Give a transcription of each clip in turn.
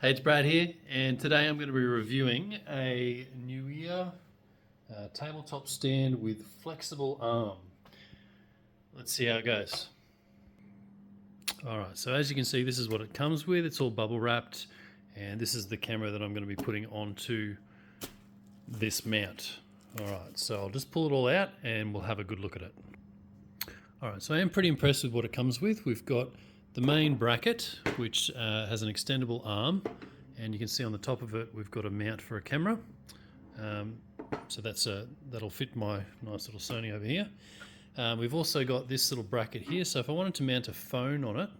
Hey, it's Brad here, and today I'm going to be reviewing a Neewer tabletop stand with flexible arm. Let's see how it goes. Alright, so as you can see, this is what it comes with. It's all bubble wrapped, and this is the camera that I'm going to be putting onto this mount. Alright, so I'll just pull it all out and we'll have a good look at it. Alright, so I am pretty impressed with what it comes with. We've got the main bracket, which has an extendable arm, and you can see on the top of it we've got a mount for a camera. So that'll fit my nice little Sony over here. We've also got this little bracket here, so if I wanted to mount a phone on it,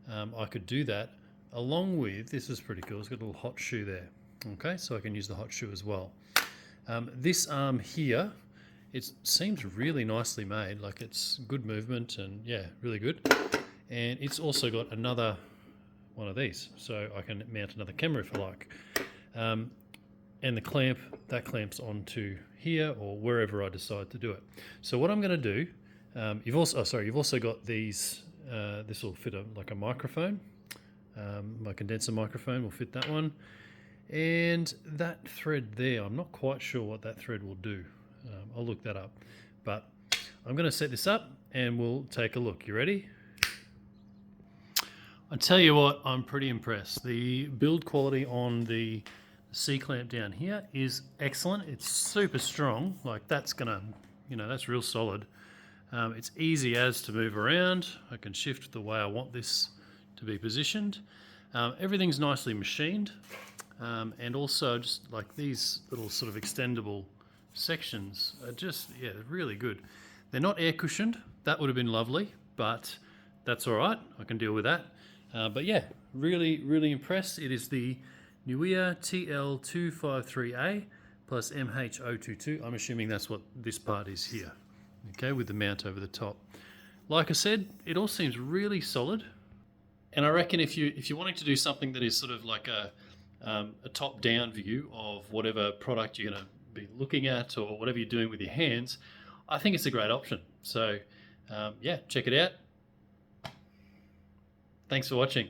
I could do that along with, this is pretty cool, it's got a little hot shoe there. Okay, so I can use the hot shoe as well. This arm here, it seems really nicely made, like it's good movement and yeah, really good. And it's also got another one of these, so I can mount another camera if I like. And the clamp, that clamps onto here or wherever I decide to do it. So what I'm going to do, you've also got these. This will fit like a microphone. My condenser microphone will fit that one, and that thread there, I'm not quite sure what that thread will do. I'll look that up. But I'm going to set this up and we'll take a look. You ready? I tell you what, I'm pretty impressed. The build quality on the C-clamp down here is excellent. It's super strong. Like that's gonna, that's real solid. It's easy as to move around. I can shift the way I want this to be positioned. Everything's nicely machined. And also just like these little sort of extendable sections are just, yeah, really good. They're not air cushioned. That would have been lovely, but that's all right. I can deal with that. But yeah, really impressed. It is the Neewer TL253A plus M22. I'm assuming that's what this part is here, okay, with the mount over the top. Like I said, it all seems really solid, and I reckon if you're wanting to do something that is sort of like a top-down view of whatever product you're going to be looking at or whatever you're doing with your hands, I think it's a great option. So yeah, check it out. Thanks for watching.